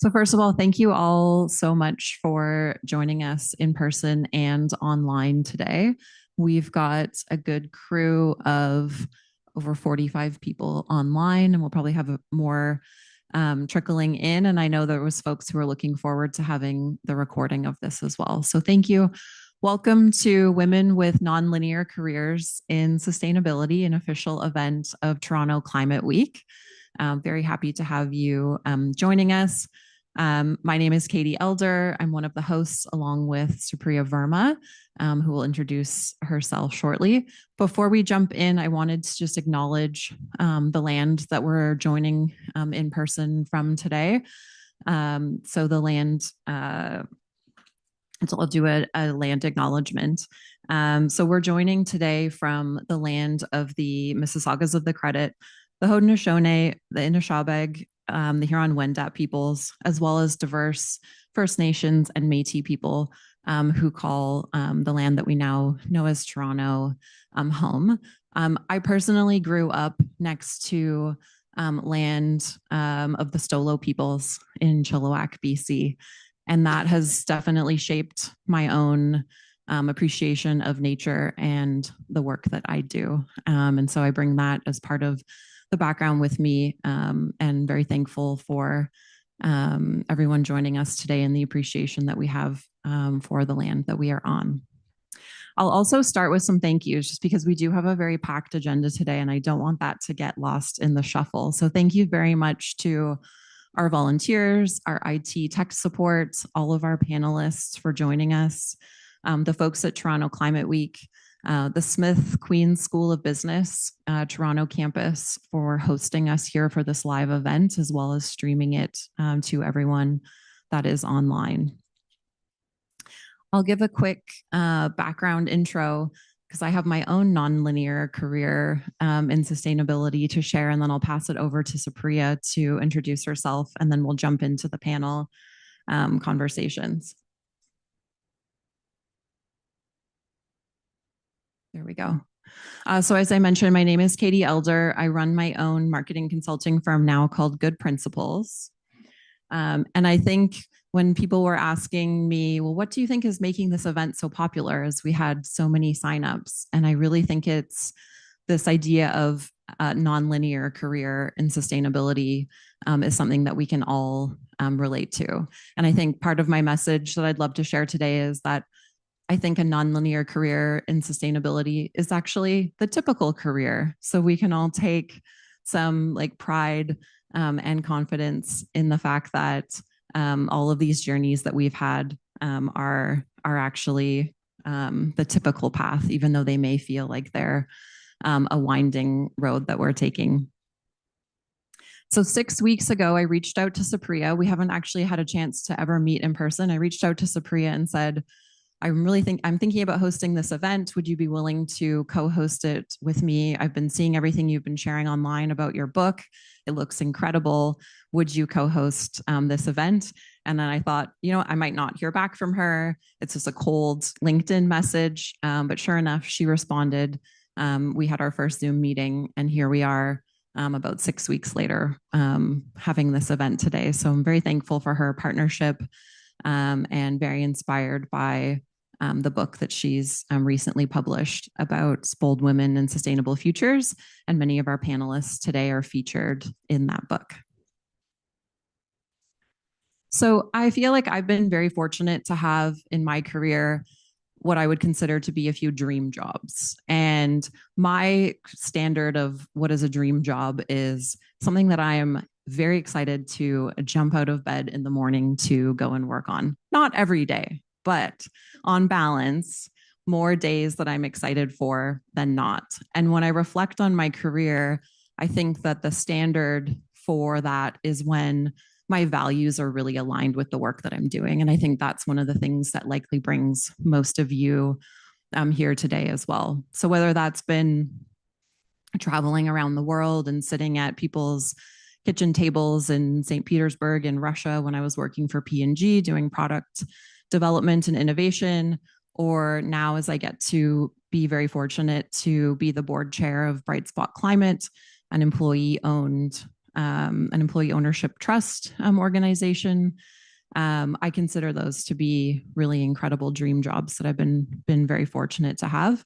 So first of all, thank you all so much for joining us in person and online today. We've got a good crew of over 45 people online, and we'll probably have more trickling in. And I know there was folks who are looking forward to having the recording of this as well. So thank you. Welcome to Women with Nonlinear Careers in Sustainability, an official event of Toronto Climate Week. Very happy to have you joining us. My name is Katie Elder. I'm one of the hosts along with Supriya Verma, who will introduce herself shortly. Before we jump in, I wanted to just acknowledge the land that we're joining in person from today. So the land, so I'll do a land acknowledgement. So we're joining today from the land of the Mississaugas of the Credit, the Haudenosaunee, the Inishoabeg, the Huron-Wendat peoples, as well as diverse First Nations and Métis people who call the land that we now know as Toronto home. I personally grew up next to land of the Stolo peoples in Chilliwack, BC, and that has definitely shaped my own appreciation of nature and the work that I do. And so I bring that as part of the background with me, and very thankful for everyone joining us today and the appreciation that we have for the land that we are on. I'll also start with some thank yous just because we do have a very packed agenda today and I don't want that to get lost in the shuffle. So thank you very much to our volunteers, our IT tech support, all of our panelists for joining us, the folks at Toronto Climate Week, the Smith Queen School of Business, Toronto campus for hosting us here for this live event, as well as streaming it to everyone that is online. I'll give a quick background intro because I have my own nonlinear career in sustainability to share, and then I'll pass it over to Supriya to introduce herself, and then we'll jump into the panel conversations. There we go. So as I mentioned, my name is Katie Elder. I run my own marketing consulting firm now called Good Principles. And I think when people were asking me, well, what do you think is making this event so popular as we had so many signups? And I really think it's this idea of a nonlinear career in sustainability is something that we can all relate to. And I think part of my message that I'd love to share today is that I think a nonlinear career in sustainability is actually the typical career. So we can all take some pride and confidence in the fact that all of these journeys that we've had are actually the typical path, even though they may feel like they're a winding road that we're taking. So 6 weeks ago, I reached out to Supriya. We haven't actually had a chance to ever meet in person. I reached out to Supriya and said, I'm thinking about hosting this event. Would you be willing to co-host it with me? I've been seeing everything you've been sharing online about your book. It looks incredible. Would you co-host this event? And then I thought, I might not hear back from her. It's just a cold LinkedIn message. But sure enough, she responded. We had our first Zoom meeting, and here we are about 6 weeks later having this event today. So I'm very thankful for her partnership and very inspired by the book that she's recently published about bold women and sustainable futures. And many of our panelists today are featured in that book. So I feel like I've been very fortunate to have in my career what I would consider to be a few dream jobs. And my standard of what is a dream job is something that I am very excited to jump out of bed in the morning to go and work on. Not every day, but on balance, more days that I'm excited for than not. And when I reflect on my career, I think that the standard for that is when my values are really aligned with the work that I'm doing. And I think that's one of the things that likely brings most of you here today as well. So whether that's been traveling around the world and sitting at people's kitchen tables in St. Petersburg in Russia when I was working for P&G doing product development and innovation, or now as I get to be very fortunate to be the board chair of Bright Spot Climate, an employee-owned an employee ownership trust organization. I consider those to be really incredible dream jobs that I've been very fortunate to have.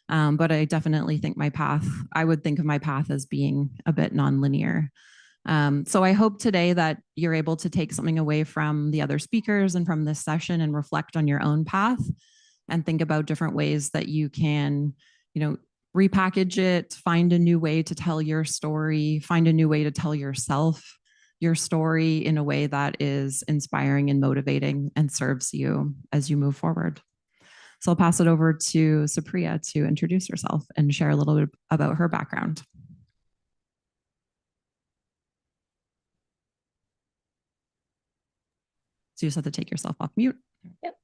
But I definitely think I would think of my path as being a bit nonlinear. So I hope today that you're able to take something away from the other speakers and from this session and reflect on your own path and think about different ways that you can, repackage it, find a new way to tell your story, find a new way to tell yourself your story in a way that is inspiring and motivating and serves you as you move forward. So I'll pass it over to Supriya to introduce herself and share a little bit about her background. So you just have to take yourself off mute. Yep.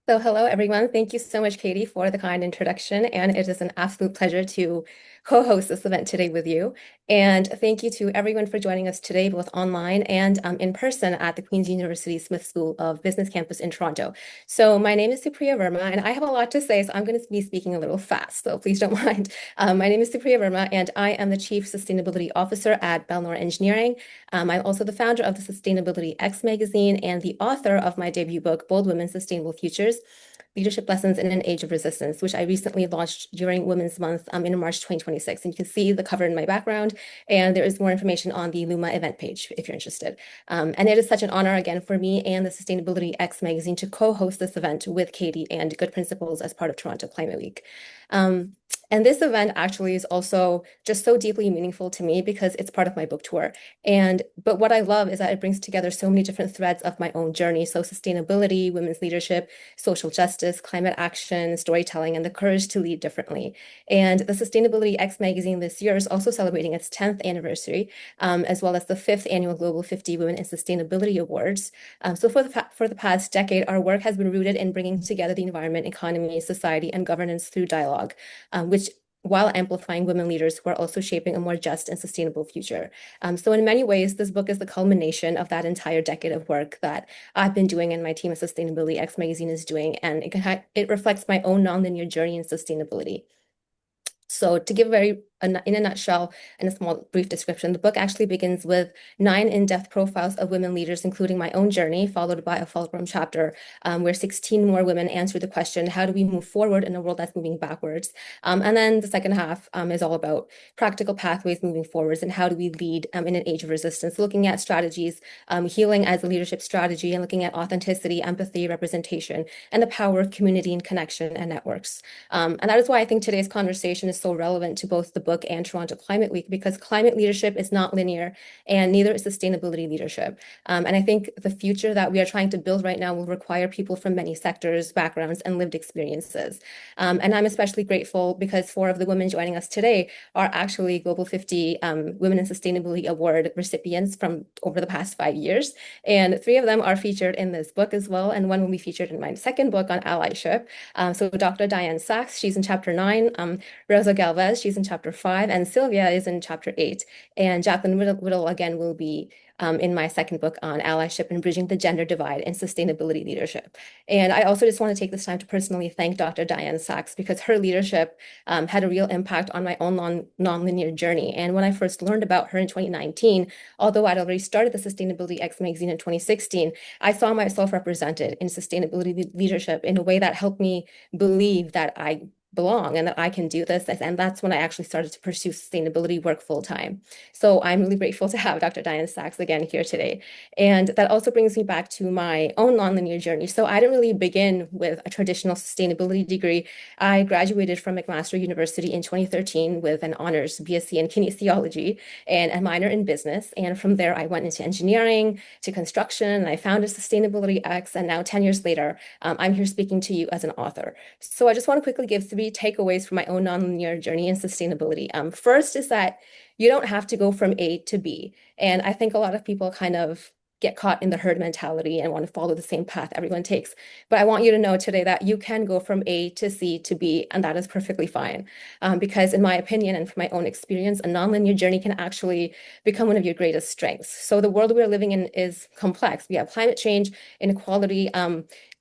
So hello, everyone. Thank you so much, Katie, for the kind introduction. And it is an absolute pleasure to co-host this event today with you. And thank you to everyone for joining us today, both online and in person at the Queen's University Smith School of Business campus in Toronto. So my name is Supriya Verma, and I have a lot to say, so I'm going to be speaking a little fast, so please don't mind. My name is Supriya Verma, and I am the Chief Sustainability Officer at Belnor Engineering. I'm also the founder of the SustainabilityX magazine and the author of my debut book, Bold Women, Sustainable Futures: Leadership Lessons in an Age of Resistance, which I recently launched during Women's Month in March 2026. And you can see the cover in my background, and there is more information on the Luma event page if you're interested. And it is such an honor again for me and the Sustainability X magazine to co-host this event with Katie and Good Principles as part of Toronto Climate Week. And this event actually is also just so deeply meaningful to me because it's part of my book tour. But what I love is that it brings together so many different threads of my own journey. So sustainability, women's leadership, social justice, climate action, storytelling, and the courage to lead differently. And the Sustainability X magazine this year is also celebrating its 10th anniversary, as well as the 5th annual Global 50 Women in Sustainability Awards. So for the past decade, our work has been rooted in bringing together the environment, economy, society, and governance through dialogue, which while amplifying women leaders who are also shaping a more just and sustainable future. So in many ways, this book is the culmination of that entire decade of work that I've been doing and my team at Sustainability X magazine is doing, and it reflects my own nonlinear journey in sustainability. So to give in a nutshell and a small brief description, the book actually begins with 9 in-depth profiles of women leaders, including my own journey, followed by a fulcrum chapter where 16 more women answer the question, how do we move forward in a world that's moving backwards? And then the second half is all about practical pathways moving forwards and how do we lead in an age of resistance, looking at strategies, healing as a leadership strategy, and looking at authenticity, empathy, representation, and the power of community and connection and networks. And that is why I think today's conversation is so relevant to both the book and Toronto Climate Week, because climate leadership is not linear and neither is sustainability leadership. And I think the future that we are trying to build right now will require people from many sectors, backgrounds, and lived experiences. And I'm especially grateful because 4 of the women joining us today are actually Global 50 Women in Sustainability Award recipients from over the past 5 years. And 3 of them are featured in this book as well. And 1 will be featured in my second book on allyship. So Dr. Diane Sachs, she's in chapter 9. Rosa Galvez, she's in chapter 5, and Sylvia is in chapter 8. And Jacqueline Whittle again will be in my second book on allyship and bridging the gender divide in sustainability leadership. And I also just want to take this time to personally thank Dr. Diane Sachs because her leadership had a real impact on my own nonlinear journey. And when I first learned about her in 2019, although I'd already started the Sustainability X magazine in 2016, I saw myself represented in sustainability leadership in a way that helped me believe that I belong and that I can do this. And that's when I actually started to pursue sustainability work full time. So I'm really grateful to have Dr. Diane Sachs again here today. And that also brings me back to my own nonlinear journey. So I didn't really begin with a traditional sustainability degree. I graduated from McMaster University in 2013 with an honors BSc in kinesiology and a minor in business. And from there, I went into engineering, to construction, and I founded Sustainability X. And now 10 years later, I'm here speaking to you as an author. So I just want to quickly give 3 takeaways from my own nonlinear journey in sustainability. First is that you don't have to go from A to B. And I think a lot of people kind of get caught in the herd mentality and want to follow the same path everyone takes. But I want you to know today that you can go from A to C to B, and that is perfectly fine. Because in my opinion and from my own experience, a nonlinear journey can actually become one of your greatest strengths. So the world we're living in is complex. We have climate change, inequality,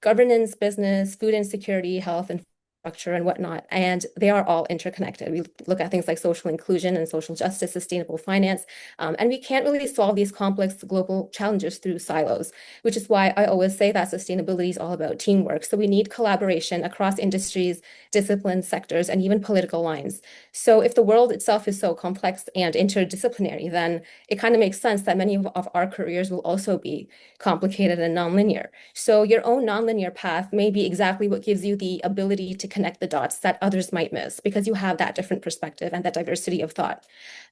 governance, business, food insecurity, health, and structure and whatnot, and they are all interconnected. We look at things like social inclusion and social justice, sustainable finance, and we can't really solve these complex global challenges through silos, which is why I always say that sustainability is all about teamwork. So we need collaboration across industries, disciplines, sectors, and even political lines. So if the world itself is so complex and interdisciplinary, then it kind of makes sense that many of our careers will also be complicated and nonlinear. So your own nonlinear path may be exactly what gives you the ability to connect the dots that others might miss because you have that different perspective and that diversity of thought.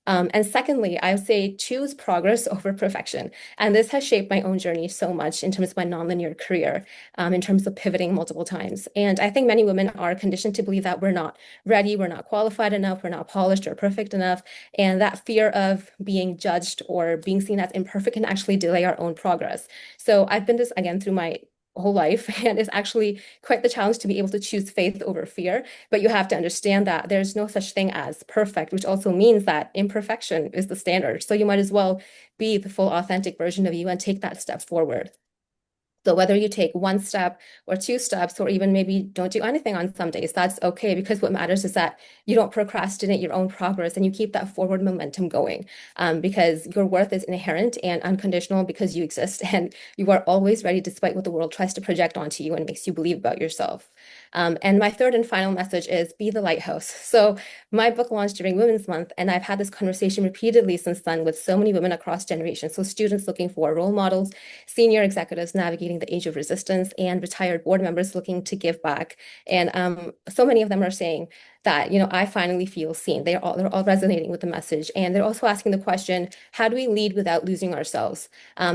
And secondly, I would say choose progress over perfection. And this has shaped my own journey so much in terms of my nonlinear career, in terms of pivoting multiple times. And I think many women are conditioned to believe that we're not ready, we're not qualified enough, we're not polished or perfect enough. And that fear of being judged or being seen as imperfect can actually delay our own progress. So I've been this again through my whole life, and it's actually quite the challenge to be able to choose faith over fear. But you have to understand that there's no such thing as perfect, which also means that imperfection is the standard. So you might as well be the full authentic version of you and take that step forward. So whether you take one step or two steps, or even maybe don't do anything on some days, that's okay, because what matters is that you don't procrastinate your own progress and you keep that forward momentum going, because your worth is inherent and unconditional because you exist and you are always ready despite what the world tries to project onto you and makes you believe about yourself. And my third and final message is be the lighthouse. So my book launched during Women's Month, and I've had this conversation repeatedly since then with so many women across generations. So students looking for role models, senior executives navigating the age of resistance, and retired board members looking to give back. And so many of them are saying that, I finally feel seen. They're all resonating with the message. And they're also asking the question, how do we lead without losing ourselves?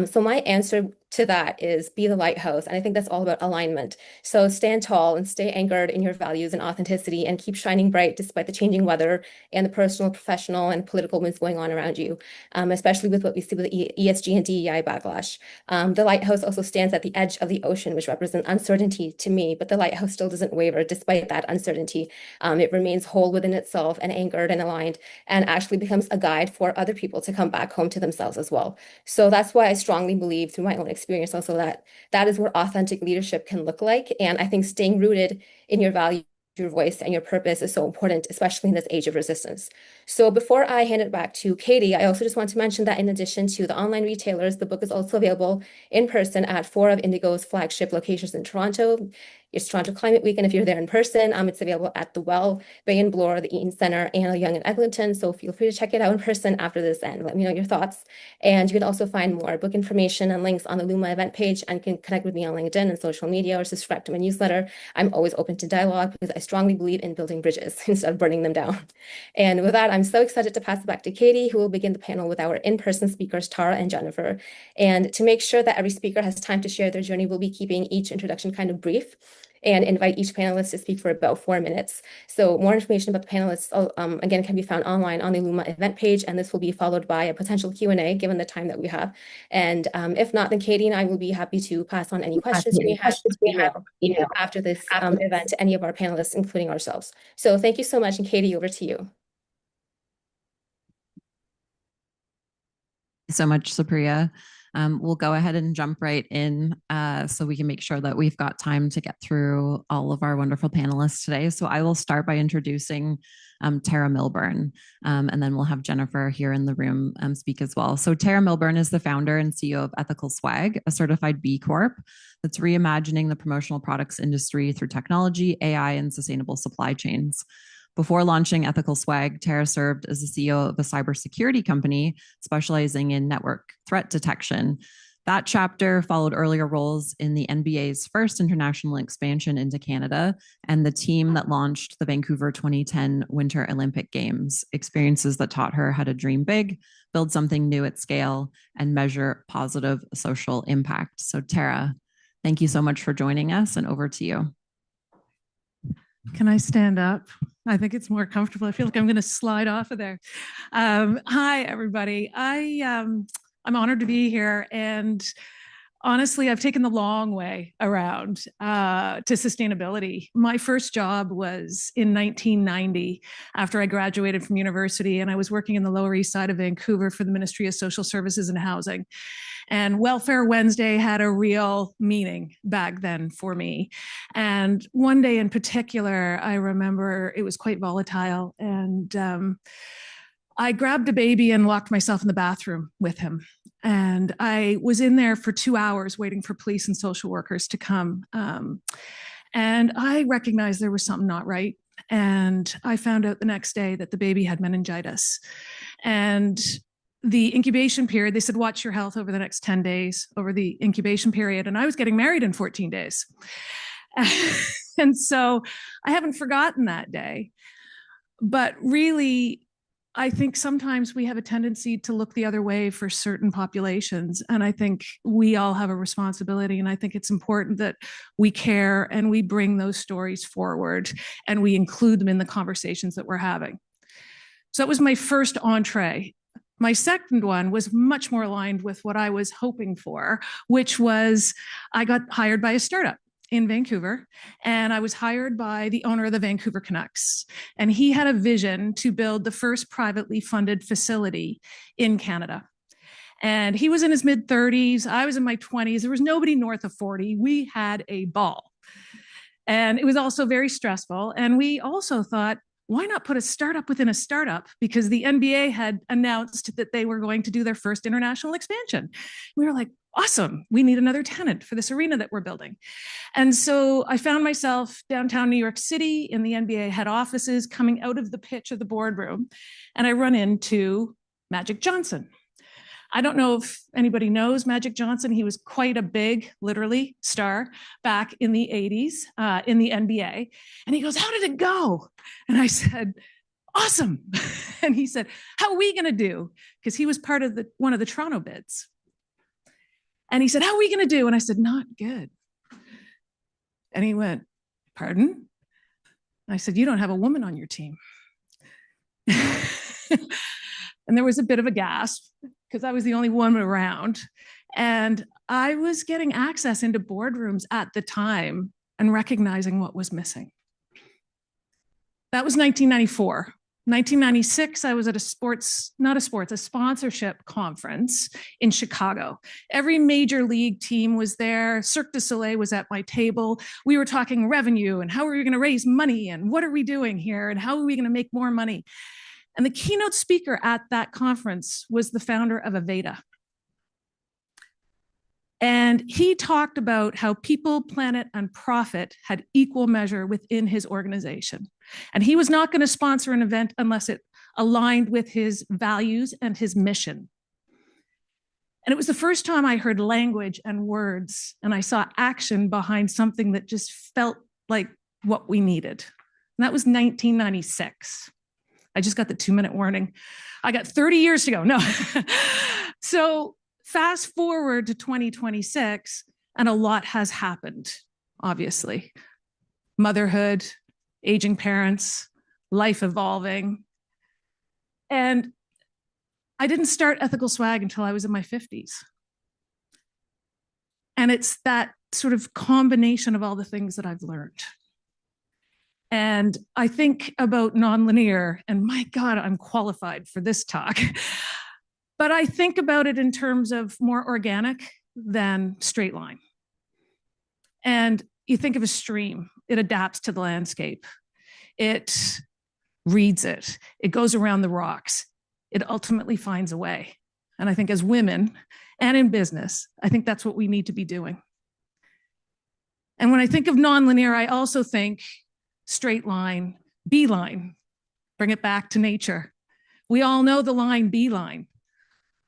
So my answer to that is be the lighthouse. And I think that's all about alignment. So stand tall and stay anchored in your values and authenticity and keep shining bright despite the changing weather and the personal, professional, and political winds going on around you, especially with what we see with the ESG and DEI backlash. The lighthouse also stands at the edge of the ocean, which represents uncertainty to me, but the lighthouse still doesn't waver despite that uncertainty. It remains whole within itself and anchored and aligned, and actually becomes a guide for other people to come back home to themselves as well. So that's why I strongly believe through my own experience also that that is what authentic leadership can look like. And I think staying rooted in your values, your voice, and your purpose is so important, especially in this age of resistance. So before I hand it back to Katie, I also just want to mention that in addition to the online retailers, the book is also available in person at four of Indigo's flagship locations in Toronto. It's Toronto Climate Week, and if you're there in person, it's available at the Well, Bay and Bloor, the Eaton Centre, and Yonge and Eglinton. So feel free to check it out in person after this and let me know your thoughts. And you can also find more book information and links on the Luma event page, and can connect with me on LinkedIn and social media, or subscribe to my newsletter. I'm always open to dialogue because I strongly believe in building bridges instead of burning them down. And with that, I'm so excited to pass it back to Katie, who will begin the panel with our in-person speakers, Tara and Jennifer. And to make sure that every speaker has time to share their journey, we'll be keeping each introduction kind of brief and invite each panelist to speak for about 4 minutes. So more information about the panelists, again, can be found online on the Luma event page, and this will be followed by a potential Q&A given the time that we have. And if not, then Katie and I will be happy to pass on any questions you may have after this event to any of our panelists, including ourselves. So thank you so much, and Katie, over to you. So much, Supriya. We'll go ahead and jump right in so we can make sure that we've got time to get through all of our wonderful panelists today. So I will start by introducing Tara Milburn, and then we'll have Jennifer here in the room speak as well. So Tara Milburn is the founder and CEO of Ethical Swag, a certified B Corp that's reimagining the promotional products industry through technology, AI, and sustainable supply chains. Before launching Ethical Swag, Tara served as the CEO of a cybersecurity company specializing in network threat detection. That chapter followed earlier roles in the NBA's first international expansion into Canada and the team that launched the Vancouver 2010 Winter Olympic Games, experiences that taught her how to dream big, build something new at scale, and measure positive social impact. So Tara, thank you so much for joining us, and over to you. Can I stand up? I think it's more comfortable. I feel like I'm going to slide off of there. Hi, everybody. I'm honored to be here, and Honestly, I've taken the long way around to sustainability. My first job was in 1990 after I graduated from university, and I was working in the Lower East Side of Vancouver for the Ministry of Social Services and Housing. And Welfare Wednesday had a real meaning back then for me. And one day in particular, I remember it was quite volatile. And I grabbed a baby and locked myself in the bathroom with him. And I was in there for 2 hours waiting for police and social workers to come. And I recognized there was something not right. And I found out the next day that the baby had meningitis. And the incubation period, they said, watch your health over the next 10 days over the incubation period. And I was getting married in 14 days. And so I haven't forgotten that day. But really, I think sometimes we have a tendency to look the other way for certain populations. And I think we all have a responsibility. And I think it's important that we care and we bring those stories forward and we include them in the conversations that we're having. So that was my first entree. My second one was much more aligned with what I was hoping for, which was I got hired by a startup in Vancouver, and I was hired by the owner of the Vancouver Canucks. And he had a vision to build the first privately funded facility in Canada. And he was in his mid 30s. I was in my 20s. There was nobody north of 40. We had a ball. And it was also very stressful. And we also thought, why not put a startup within a startup? Because the NBA had announced that they were going to do their first international expansion. We were like, awesome, we need another tenant for this arena that we're building. And so I found myself downtown New York City in the NBA head offices, coming out of the pitch of the boardroom, and I run into Magic Johnson. I don't know if anybody knows Magic Johnson. He was quite a big, literally, star back in the 80s in the NBA. And he goes, how did it go? And I said, awesome. And he said, how are we going to do? Because he was part of one of the Toronto bids. And he said, how are we going to do? And I said, not good. And he went, pardon? I said, you don't have a woman on your team. And there was a bit of a gasp because I was the only woman around. And I was getting access into boardrooms at the time and recognizing what was missing. That was 1994. 1996, I was at a sponsorship conference in Chicago. Every major league team was there. Cirque du Soleil was at my table. We were talking revenue and how are we going to raise money and what are we doing here and how are we going to make more money? And the keynote speaker at that conference was the founder of Aveda. And he talked about how people, planet, and profit had equal measure within his organization. And he was not going to sponsor an event unless it aligned with his values and his mission. And it was the first time I heard language and words, and I saw action behind something that just felt like what we needed. And that was 1996. I just got the 2-minute warning. I got 30 years to go. No. So fast forward to 2026, and a lot has happened, obviously. Motherhood, aging parents, life evolving. And I didn't start Ethical Swag until I was in my 50s. And it's that sort of combination of all the things that I've learned. And I think about nonlinear, and my God, I'm qualified for this talk. But I think about it in terms of more organic than straight line. And you think of a stream, it adapts to the landscape. It reads it. It goes around the rocks. It ultimately finds a way. And I think as women and in business, I think that's what we need to be doing. And when I think of nonlinear, I also think straight line, beeline, bring it back to nature. We all know the line beeline.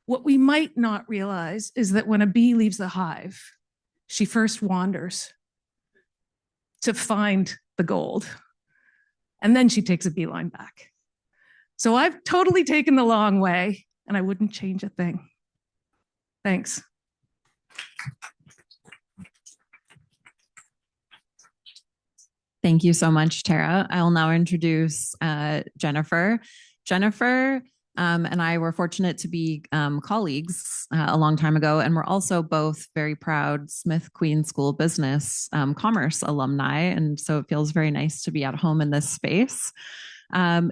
What we might not realize is that when a bee leaves the hive, she first wanders to find the gold, and then she takes a beeline back. So I've totally taken the long way, and I wouldn't change a thing. Thanks. Thank you so much, Tara. I'll now introduce Jennifer. Jennifer And I were fortunate to be colleagues a long time ago. And we're also both very proud Smith Queen School of Business Commerce alumni. And so it feels very nice to be at home in this space.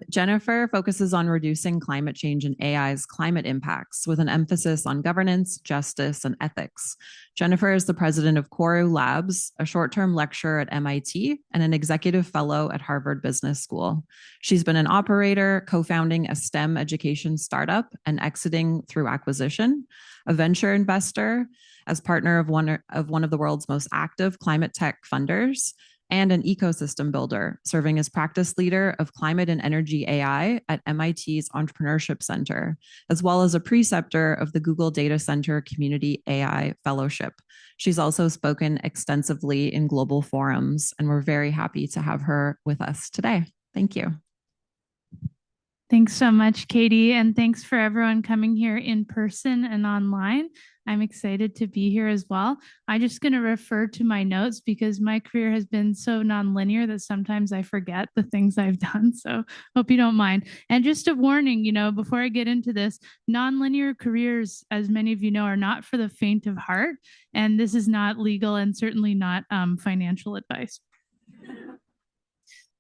Jennifer focuses on reducing climate change and AI's climate impacts with an emphasis on governance, justice, and ethics. Jennifer is the president of Koru Labs, a short-term lecturer at MIT, and an executive fellow at Harvard Business School. She's been an operator, co-founding a STEM education startup and exiting through acquisition, a venture investor as partner of one of the world's most active climate tech funders, and an ecosystem builder, serving as practice leader of climate and energy AI at MIT's Entrepreneurship Center, as well as a preceptor of the Google Data Center Community AI Fellowship. She's also spoken extensively in global forums, and we're very happy to have her with us today. Thank you. Thanks so much, Katie, and thanks for everyone coming here in person and online. I'm excited to be here as well. I'm just going to refer to my notes because my career has been so nonlinear that sometimes I forget the things I've done. So hope you don't mind. And just a warning, before I get into this, nonlinear careers, as many of you know, are not for the faint of heart. And this is not legal and certainly not financial advice.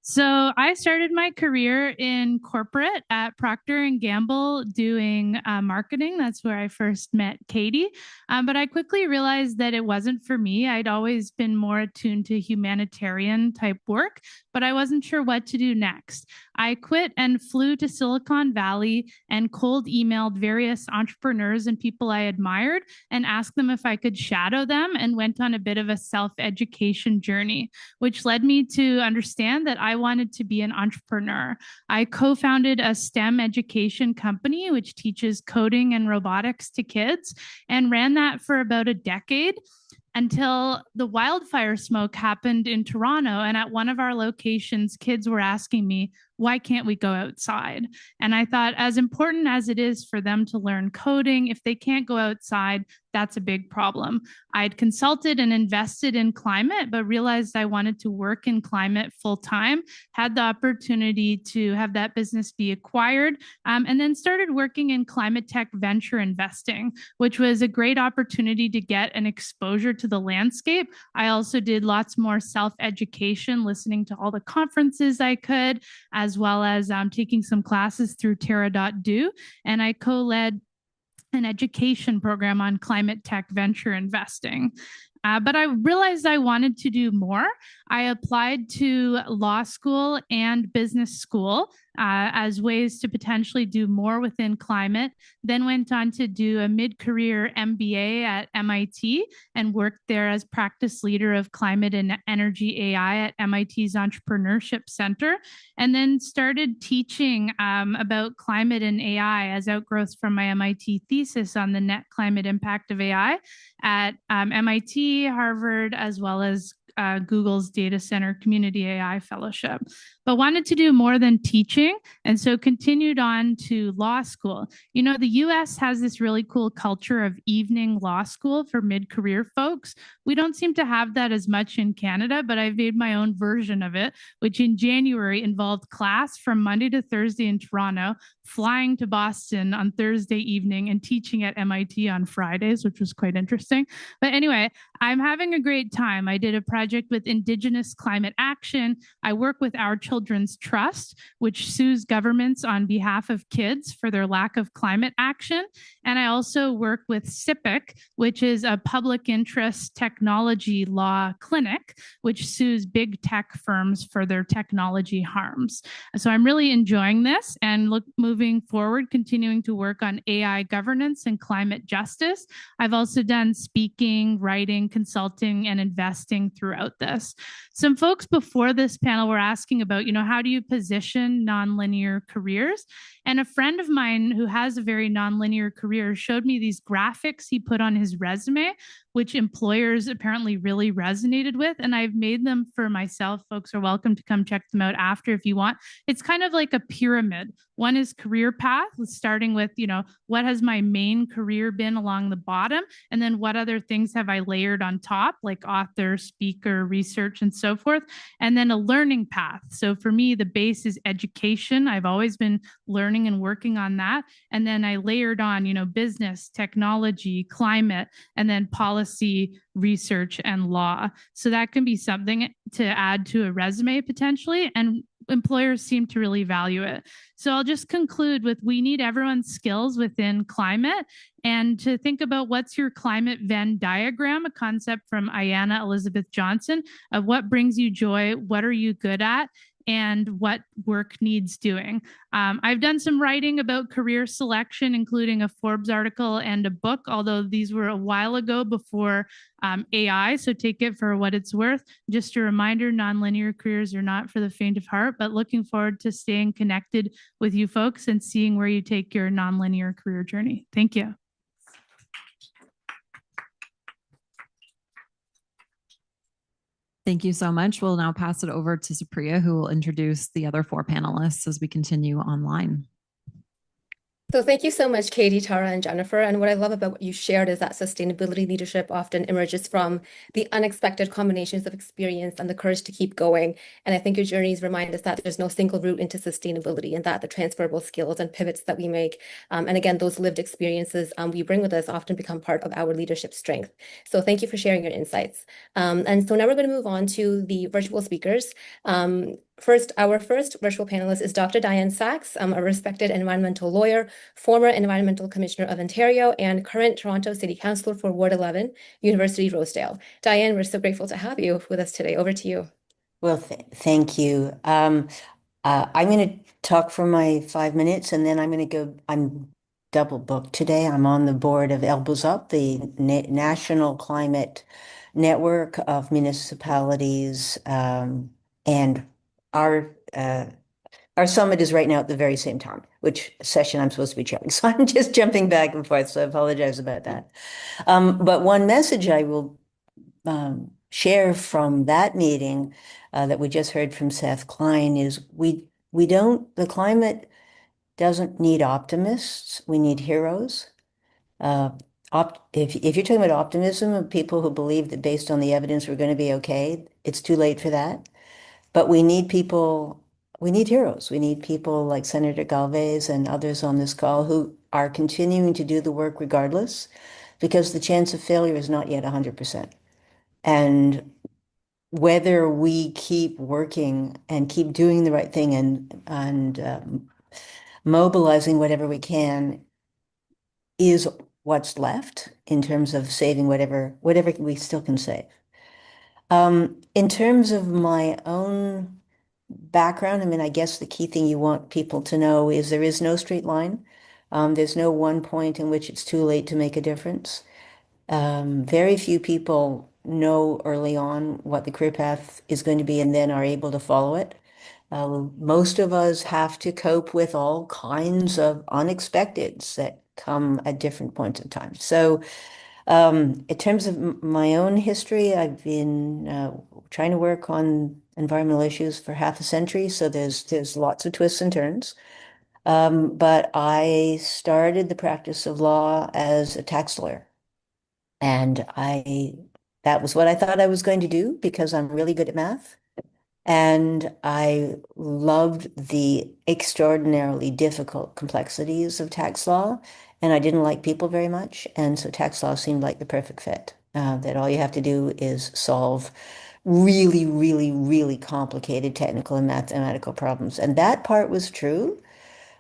So I started my career in corporate at Procter & Gamble doing marketing. That's where I first met Katie. But I quickly realized that it wasn't for me. I'd always been more attuned to humanitarian type work, but I wasn't sure what to do next. I quit and flew to Silicon Valley and cold emailed various entrepreneurs and people I admired and asked them if I could shadow them, and went on a bit of a self-education journey, which led me to understand that I wanted to be an entrepreneur. I co-founded a STEM education company, which teaches coding and robotics to kids, and ran that for about a decade until the wildfire smoke happened in Toronto. And at one of our locations, kids were asking me, why can't we go outside? And I thought, as important as it is for them to learn coding, if they can't go outside, that's a big problem. I'd consulted and invested in climate, but realized I wanted to work in climate full time, had the opportunity to have that business be acquired, and then started working in climate tech venture investing, which was a great opportunity to get an exposure to the landscape. I also did lots more self-education, listening to all the conferences I could, as well as taking some classes through Terra.do. And I co-led an education program on climate tech venture investing. But I realized I wanted to do more. I applied to law school and business school as ways to potentially do more within climate, then went on to do a mid-career MBA at MIT and worked there as practice leader of climate and energy AI at MIT's Entrepreneurship Center, and then started teaching about climate and AI as outgrowths from my MIT thesis on the net climate impact of AI at MIT, Harvard, as well as Google's Data Center Community AI Fellowship, but wanted to do more than teaching, and so continued on to law school. The US has this really cool culture of evening law school for mid-career folks. We don't seem to have that as much in Canada, but I've made my own version of it, which in January involved class from Monday to Thursday in Toronto, flying to Boston on Thursday evening, and teaching at MIT on Fridays, which was quite interesting. But anyway, I'm having a great time. I did a project with Indigenous Climate Action. I work with Our Children's Trust, which sues governments on behalf of kids for their lack of climate action. And I also work with SIPC, which is a public interest technology law clinic, which sues big tech firms for their technology harms. So I'm really enjoying this and moving forward, continuing to work on AI governance and climate justice. I've also done speaking, writing, consulting, and investing throughout this. Some folks before this panel were asking about, how do you position nonlinear careers? And a friend of mine who has a very nonlinear career showed me these graphics he put on his resume, which employers apparently really resonated with. And I've made them for myself. Folks are welcome to come check them out after if you want. It's kind of like a pyramid. One is career path, starting with, what has my main career been along the bottom? And then what other things have I layered on top, like author, speaker, research, and so forth? And then a learning path. So for me, the base is education. I've always been learning and working on that. And then I layered on, business, technology, climate, and then policy, research, and law. So that can be something to add to a resume potentially. And employers seem to really value it. So I'll just conclude with, we need everyone's skills within climate, and to think about what's your climate Venn diagram, a concept from Ayanna Elizabeth Johnson, of what brings you joy, what are you good at, and what work needs doing. I've done some writing about career selection, including a Forbes article and a book, although these were a while ago before AI, so take it for what it's worth. Just a reminder, nonlinear careers are not for the faint of heart, but looking forward to staying connected with you folks and seeing where you take your nonlinear career journey. Thank you. Thank you so much. We'll now pass it over to Supriya, who will introduce the other 4 panelists as we continue online. So thank you so much, Katie, Tara, and Jennifer. And what I love about what you shared is that sustainability leadership often emerges from the unexpected combinations of experience and the courage to keep going. And I think your journeys remind us that there's no single route into sustainability, and that the transferable skills and pivots that we make, and again, those lived experiences we bring with us often become part of our leadership strength. So thank you for sharing your insights. And so now we're going to move on to the virtual speakers. Our first virtual panelist is Dr. Diane Sachs, a respected environmental lawyer, former Environmental Commissioner of Ontario, and current Toronto City Councillor for Ward 11, University Rosedale. Diane, we're so grateful to have you with us today. Over to you. Well, thank you. I'm going to talk for my 5 minutes, and then I'm double booked today. I'm on the board of Elbows Up, the National Climate Network of Municipalities, and our summit is right now at the very same time, which session I'm supposed to be chairing. So I'm just jumping back and forth, so I apologize about that. But one message I will share from that meeting that we just heard from Seth Klein is the climate doesn't need optimists, we need heroes. If you're talking about optimism of people who believe that based on the evidence we're going to be okay, it's too late for that. But we need heroes. We need people like Senator Galvez and others on this call who are continuing to do the work regardless, because the chance of failure is not yet 100%. And whether we keep working and keep doing the right thing and mobilizing whatever we can is what's left in terms of saving whatever we still can save. In terms of my own background, I mean, I guess the key thing you want people to know is there is no straight line. There's no one point in which it's too late to make a difference. Very few people know early on what the career path is going to be and then are able to follow it. Most of us have to cope with all kinds of unexpecteds that come at different points in time. So in terms of my own history, I've been trying to work on environmental issues for half a century, so there's lots of twists and turns. But I started the practice of law as a tax lawyer. And that was what I thought I was going to do because I'm really good at math. And I loved the extraordinarily difficult complexities of tax law. And I didn't like people very much. And so tax law seemed like the perfect fit, that all you have to do is solve really, really, really complicated technical and mathematical problems. And that part was true.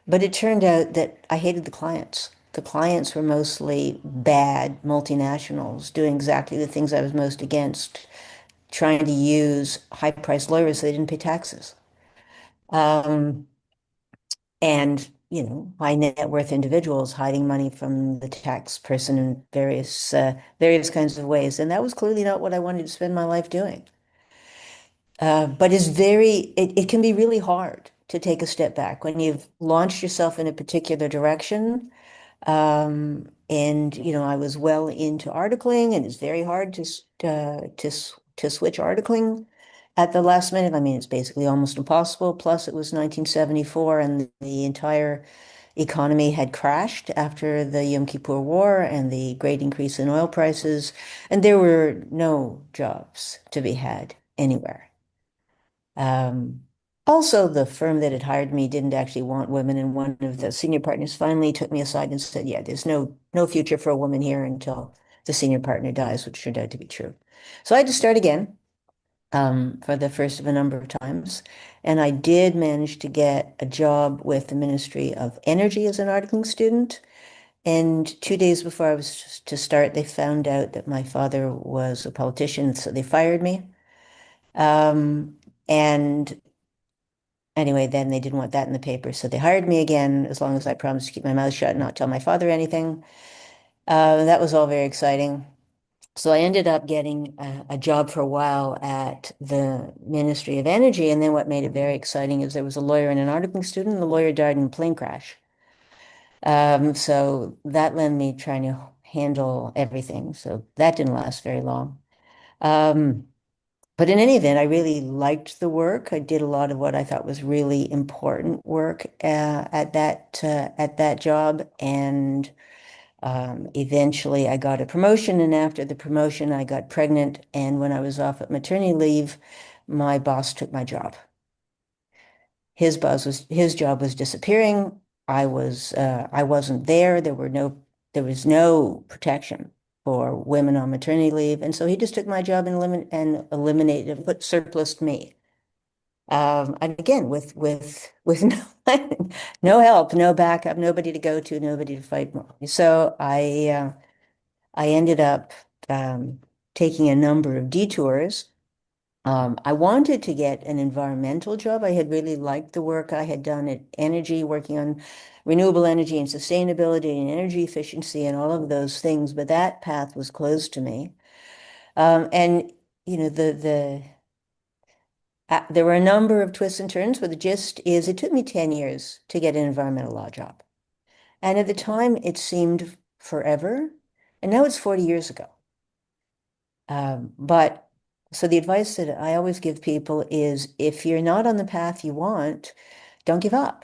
But it turned out that I hated the clients. The clients were mostly bad multinationals doing exactly the things I was most against, trying to use high-priced lawyers so they didn't pay taxes. And, high net worth individuals hiding money from the tax person in various kinds of ways. And that was clearly not what I wanted to spend my life doing. But it can be really hard to take a step back when you've launched yourself in a particular direction. And, I was well into articling, and it's very hard to switch articling at the last minute. I mean, it's basically almost impossible. Plus, it was 1974, and the entire economy had crashed after the Yom Kippur War and the great increase in oil prices, and there were no jobs to be had anywhere. Also, the firm that had hired me didn't actually want women, and one of the senior partners finally took me aside and said, "Yeah, there's no future for a woman here until the senior partner dies," which turned out to be true. So I had to start again for the first of a number of times, and I did manage to get a job with the Ministry of Energy as an articling student. And 2 days before I was to start, they found out that my father was a politician, so they fired me. And anyway, then they didn't want that in the paper, so they hired me again, as long as I promised to keep my mouth shut and not tell my father anything. That was all very exciting. So I ended up getting a job for a while at the Ministry of Energy, and then what made it very exciting is there was a lawyer and an articling student. The lawyer died in a plane crash. So that led me trying to handle everything. So that didn't last very long. But in any event, I really liked the work. I did a lot of what I thought was really important work at that job, and eventually I got a promotion. And after the promotion, I got pregnant. And when I was off at maternity leave, my boss took my job. His job was disappearing. I wasn't there. There was no protection for women on maternity leave, and so he just took my job and eliminated, put surplused me. And again, with no help, no backup, nobody to go to, nobody to fight. So I ended up taking a number of detours. I wanted to get an environmental job. I had really liked the work I had done at Energy, working on renewable energy and sustainability and energy efficiency and all of those things, but that path was closed to me. And there were a number of twists and turns, but the gist is it took me 10 years to get an environmental law job. And at the time, it seemed forever, and now it's 40 years ago. But so the advice that I always give people is if you're not on the path you want, don't give up.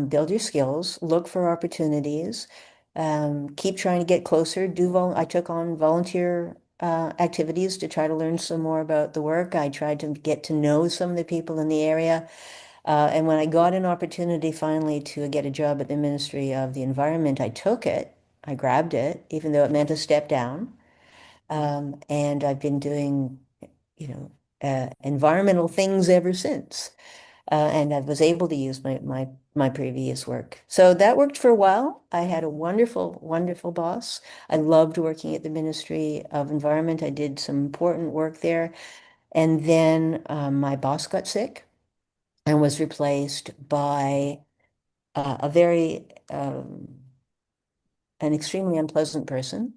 Build your skills, look for opportunities, keep trying to get closer. I took on volunteer activities to try to learn some more about the work. I tried to get to know some of the people in the area. And when I got an opportunity finally to get a job at the Ministry of the Environment, I took it. I grabbed it, even though it meant a step down. And I've been doing, environmental things ever since. And I was able to use my previous work. So that worked for a while. I had a wonderful, wonderful boss. I loved working at the Ministry of Environment. I did some important work there. And then my boss got sick and was replaced by an extremely unpleasant person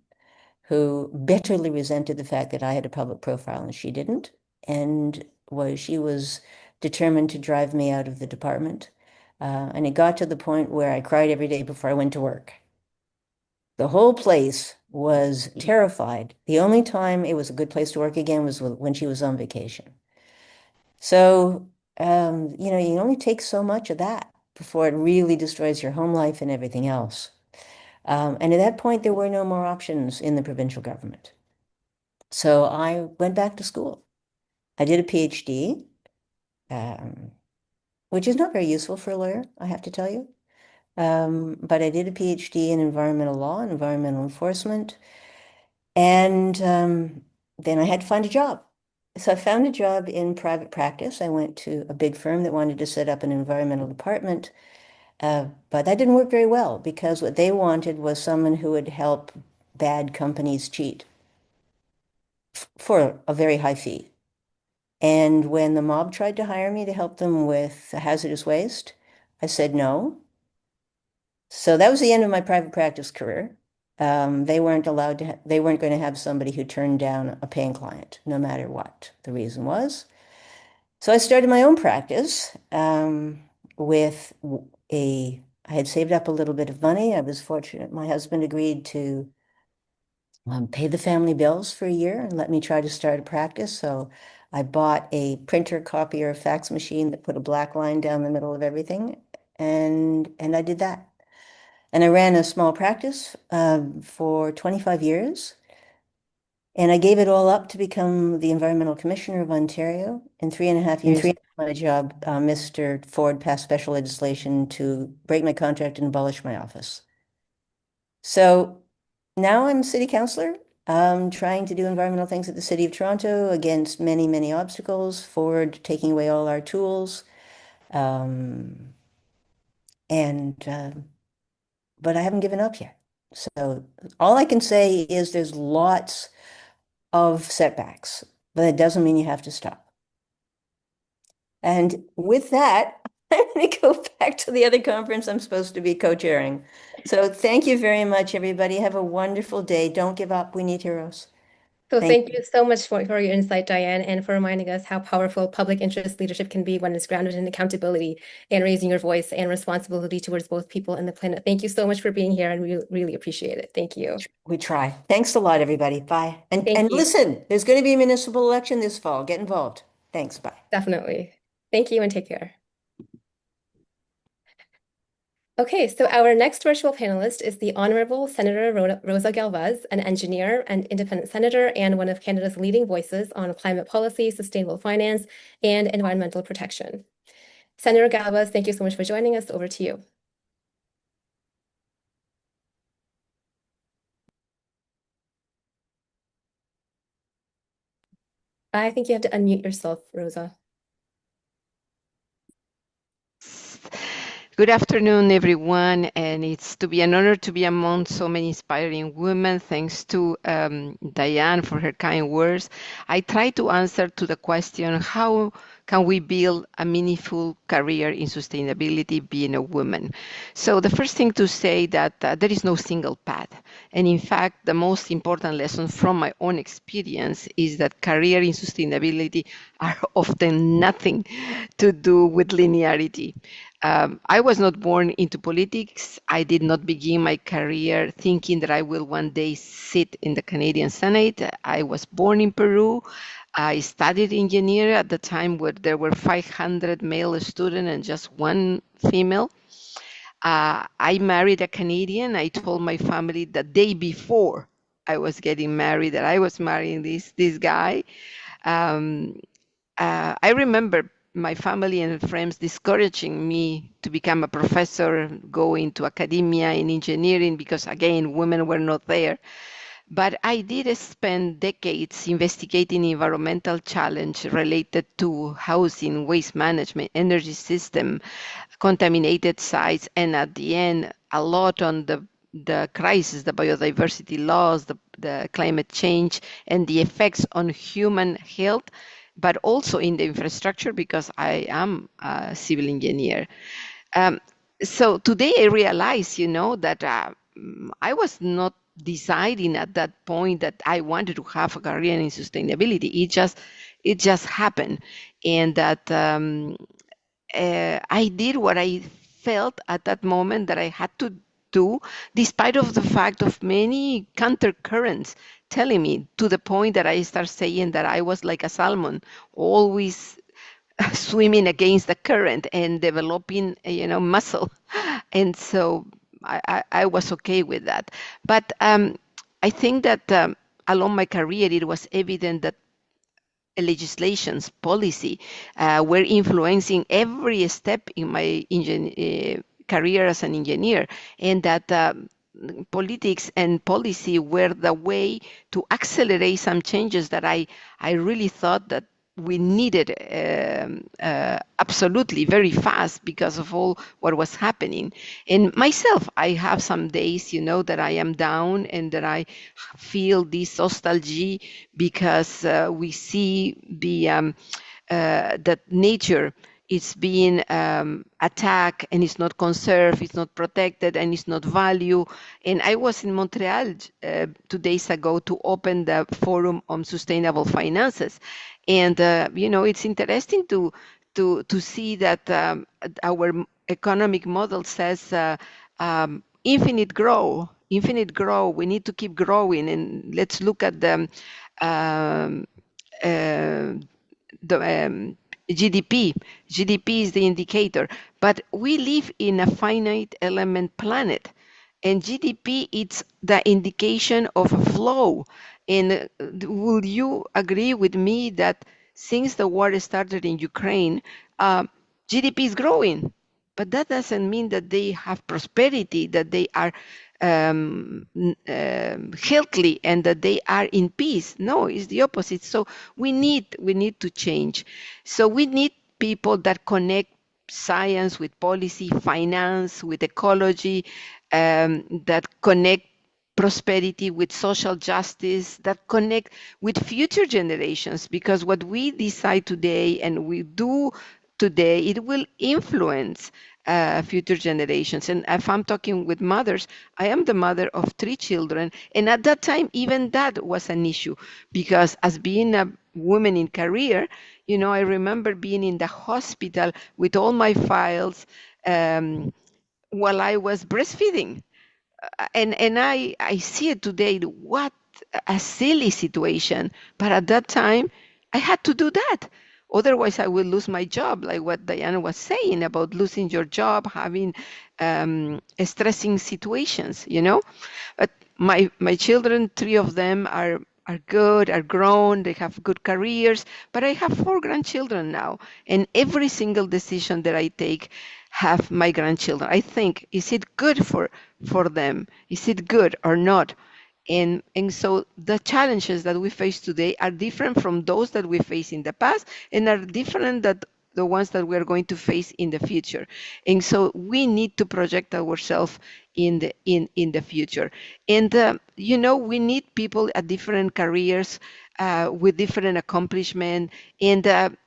who bitterly resented the fact that I had a public profile and she didn't, and she was determined to drive me out of the department. And it got to the point where I cried every day before I went to work. The whole place was terrified. The only time it was a good place to work again was when she was on vacation. So, you only take so much of that before it really destroys your home life and everything else. And at that point, there were no more options in the provincial government. So I went back to school. I did a PhD, which is not very useful for a lawyer, I have to tell you. But I did a PhD in environmental law and environmental enforcement. And then I had to find a job. So I found a job in private practice. I went to a big firm that wanted to set up an environmental department. But that didn't work very well because what they wanted was someone who would help bad companies cheat for a very high fee. And when the mob tried to hire me to help them with hazardous waste, I said no. So that was the end of my private practice career. They weren't going to have somebody who turned down a paying client, no matter what the reason was. So I started my own practice with a I had saved up a little bit of money. I was fortunate. My husband agreed to pay the family bills for a year and let me try to start a practice. So I bought a printer, copier, fax machine that put a black line down the middle of everything, and I did that. And I ran a small practice for 25 years. And I gave it all up to become the Environmental Commissioner of Ontario. In 3.5 years of my job, Mr. Ford passed special legislation to break my contract and abolish my office. So now I'm city councillor, trying to do environmental things at the City of Toronto against many, many obstacles, Ford taking away all our tools. Um, and but I haven't given up yet. So all I can say is there's lots of setbacks, but that doesn't mean you have to stop. And with that, I'm going to go back to the other conference I'm supposed to be co-chairing. So thank you very much, everybody. Have a wonderful day. Don't give up. We need heroes. So Thank thank you so much for your insight, Diane, and for reminding us how powerful public interest leadership can be when it's grounded in accountability and raising your voice and responsibility towards both people and the planet. Thank you so much for being here, and we really appreciate it. Thank you. We try. Thanks a lot, everybody. Bye. And Thank you. listen, there's going to be a municipal election this fall. Get involved. Thanks. Bye. Definitely. Thank you and take care. Okay, so our next virtual panelist is the Honorable Senator Rosa Galvez, an engineer and independent senator and one of Canada's leading voices on climate policy, sustainable finance, and environmental protection. Senator Galvez, thank you so much for joining us. Over to you. I think you have to unmute yourself, Rosa. Good afternoon, everyone, and it's to be an honor to be among so many inspiring women. Thanks to Diane for her kind words. I try to answer to the question, how can we build a meaningful career in sustainability being a woman? So the first thing to say that there is no single path. And in fact, the most important lesson from my own experience is that career in sustainability are often nothing to do with linearity. I was not born into politics. I did not begin my career thinking that I will one day sit in the Canadian Senate. I was born in Peru. I studied engineering at the time where there were 500 male students and just one female. I married a Canadian. I told my family the day before I was getting married that I was marrying this guy. I remember my family and friends discouraging me to become a professor, go into academia in engineering, because again, women were not there. But I did spend decades investigating environmental challenge related to housing, waste management, energy system, contaminated sites, and at the end, a lot on the crisis, the biodiversity loss, the climate change, and the effects on human health, but also in the infrastructure, because I am a civil engineer. So today I realize, that I was not deciding at that point that I wanted to have a career in sustainability. It just happened, and that I did what I felt at that moment that I had to do, despite of the fact of many countercurrents telling me, to the point that I start saying that I was like a salmon, always swimming against the current and developing, muscle. And so I was okay with that. But I think that along my career, it was evident that legislations, policy, were influencing every step in my career as an engineer, and that politics and policy were the way to accelerate some changes that I really thought that we needed absolutely very fast because of all what was happening. And myself, I have some days, that I am down and that I feel this nostalgia because we see that nature is being attacked and it's not conserved, it's not protected, and it's not valued. And I was in Montreal 2 days ago to open the Forum on Sustainable Finances. And, it's interesting to see that our economic model says infinite grow. We need to keep growing, and let's look at um, uh, the GDP. GDP is the indicator, but we live in a finite element planet, and GDP it's the indication of a flow. And will you agree with me that since the war started in Ukraine, GDP is growing, but that doesn't mean that they have prosperity, that they are healthy, and that they are in peace. No, it's the opposite. So we need to change. So we need people that connect science with policy, finance with ecology, that connect prosperity with social justice, that connect with future generations, because what we decide today and we do today, it will influence future generations. And if I'm talking with mothers, I am the mother of 3 children. And at that time, even that was an issue, because as being a woman in career, you know, I remember being in the hospital with all my files while I was breastfeeding. And I see it today, what a silly situation. But at that time, I had to do that. Otherwise, I will lose my job, like what Diana was saying about losing your job, having stressing situations, you know. But my children, 3 of them are good, are grown, they have good careers. But I have 4 grandchildren now, and every single decision that I take have my grandchildren. I think, is it good for them? Is it good or not? And so the challenges that we face today are different from those that we face in the past, and are different that the ones that we are going to face in the future. And so we need to project ourselves in the future. And you know, we need people at different careers with different accomplishment, and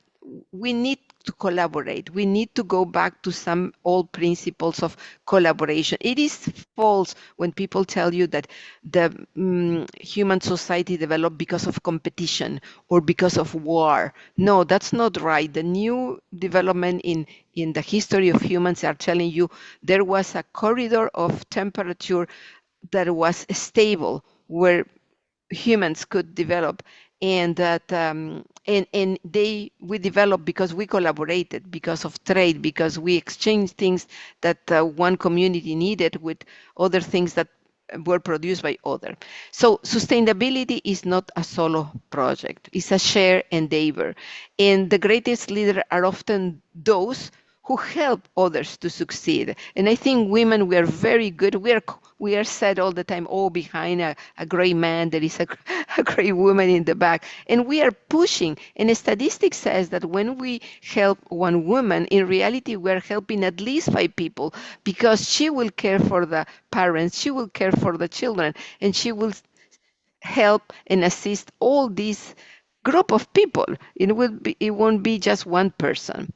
we need to collaborate. We need to go back to some old principles of collaboration. It is false when people tell you that the human society developed because of competition or because of war. No, that's not right. The new development in the history of humans are telling you there was a corridor of temperature that was stable, where humans could develop, and that and we developed because we collaborated, because of trade, because we exchanged things that one community needed with other things that were produced by other. So sustainability is not a solo project, it's a shared endeavor, and the greatest leaders are often those who help others to succeed. And I think women, we are very good. We are said all the time, oh, behind a great man, there is a great woman in the back. And we are pushing. And a statistic says that when we help one woman, in reality, we are helping at least 5 people, because she will care for the parents, she will care for the children, and she will help and assist all these group of people. It won't be just one person.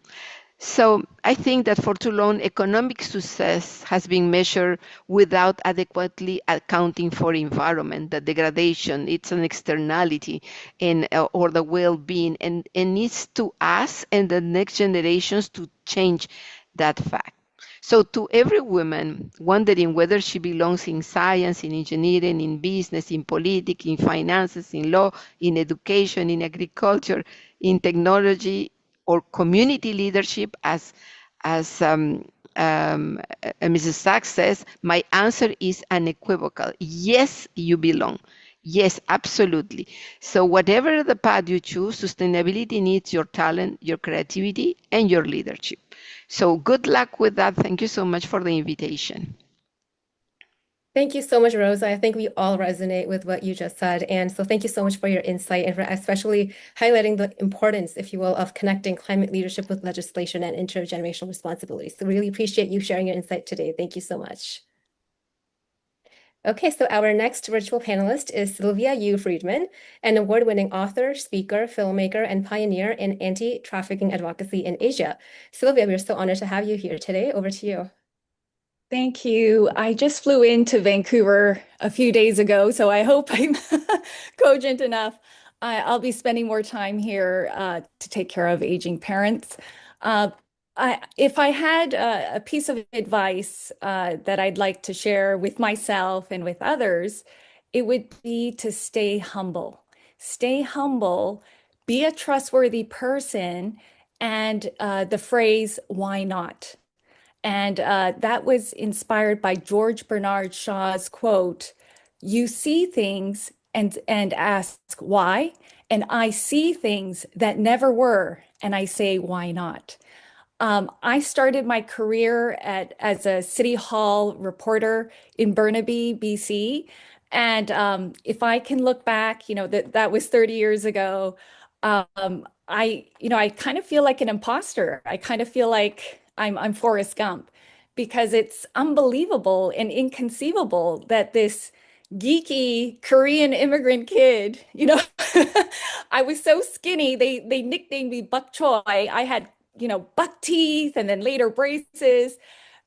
So I think that for too long, economic success has been measured without adequately accounting for environment, the degradation, it's an externality, and or the well-being, and needs to us and the next generations to change that fact. So to every woman wondering whether she belongs in science, in engineering, in business, in politics, in finances, in law, in education, in agriculture, in technology, or community leadership, as Mrs. Sachs says, my answer is unequivocal. Yes, you belong. Yes, absolutely. So whatever the path you choose, sustainability needs your talent, your creativity, and your leadership. So good luck with that. Thank you so much for the invitation. Thank you so much, Rosa. I think we all resonate with what you just said. And so thank you so much for your insight and for especially highlighting the importance, if you will, of connecting climate leadership with legislation and intergenerational responsibilities. So really appreciate you sharing your insight today. Thank you so much. Okay, so our next virtual panelist is Sylvia Yu Friedman, an award-winning author, speaker, filmmaker, and pioneer in anti-trafficking advocacy in Asia. Sylvia, we're so honored to have you here today. Over to you. Thank you. I just flew into Vancouver a few days ago, so I hope I'm cogent enough. I'll be spending more time here to take care of aging parents. if I had a piece of advice that I'd like to share with myself and with others, it would be to stay humble. Stay humble, be a trustworthy person, and the phrase, why not? And that was inspired by George Bernard Shaw's quote, "You see things and ask why, and I see things that never were, and I say, why not?" I started my career as a City Hall reporter in Burnaby, BC. And if I can look back, that was 30 years ago. I kind of feel like an imposter. I kind of feel like I'm Forrest Gump because it's unbelievable and inconceivable that this geeky Korean immigrant kid, I was so skinny. They nicknamed me Buk Choy. I had buck teeth and then later braces.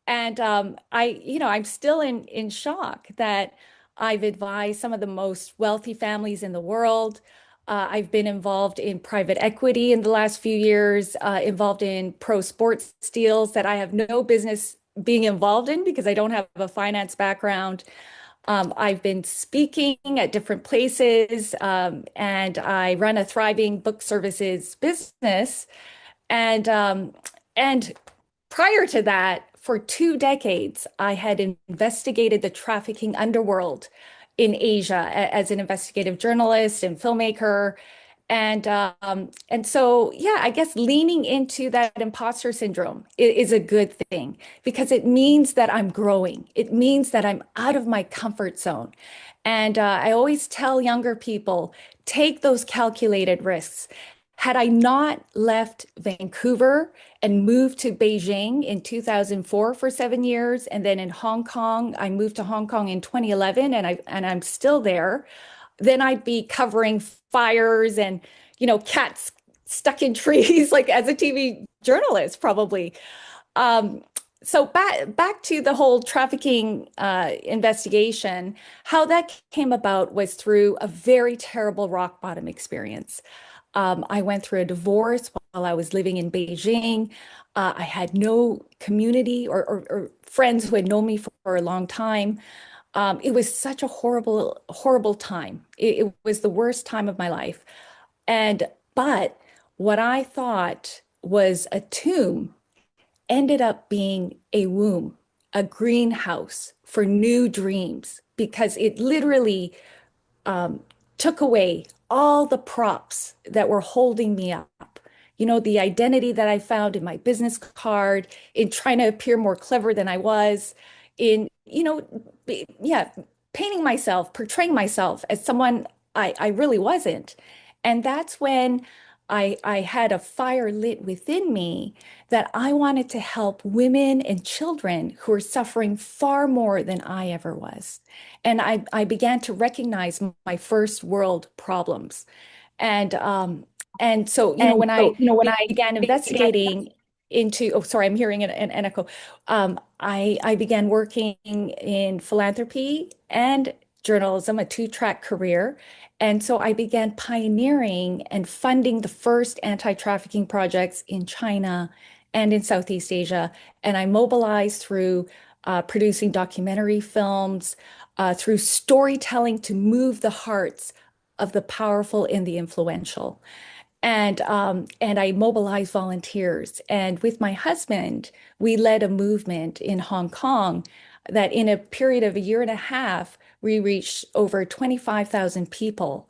And I'm still in shock that I've advised some of the most wealthy families in the world. I've been involved in private equity in the last few years, involved in pro sports deals that I have no business being involved in because I don't have a finance background. I've been speaking at different places, and I run a thriving book services business. And prior to that, for 2 decades, I had investigated the trafficking underworld in Asia as an investigative journalist and filmmaker. And so, yeah, I guess leaning into that imposter syndrome is a good thing because it means that I'm growing. It means that I'm out of my comfort zone. And I always tell younger people, take those calculated risks. Had I not left Vancouver and moved to Beijing in 2004 for 7 years, and then in Hong Kong, I moved to Hong Kong in 2011, and I'm still there, then I'd be covering fires and cats stuck in trees like as a TV journalist probably. Um, so back to the whole trafficking investigation, how that came about was through a very terrible rock bottom experience. I went through a divorce while I was living in Beijing. I had no community or friends who had known me for a long time. It was such a horrible, horrible time. It was the worst time of my life. But what I thought was a tomb ended up being a womb, a greenhouse for new dreams, because it literally um, took away all the props that were holding me up. The identity that I found in my business card, in trying to appear more clever than I was, in, yeah, painting myself, portraying myself as someone I really wasn't. And that's when I had a fire lit within me that I wanted to help women and children who are suffering far more than I ever was. And I began to recognize my first world problems. And so, when I began investigating into, oh, sorry, I'm hearing an echo. I began working in philanthropy and journalism, a two-track career. And so I began pioneering and funding the first anti-trafficking projects in China and in Southeast Asia. And I mobilized through producing documentary films, through storytelling to move the hearts of the powerful and the influential. And I mobilized volunteers. And with my husband, we led a movement in Hong Kong that in a period of a year and a half, we reached over 25,000 people.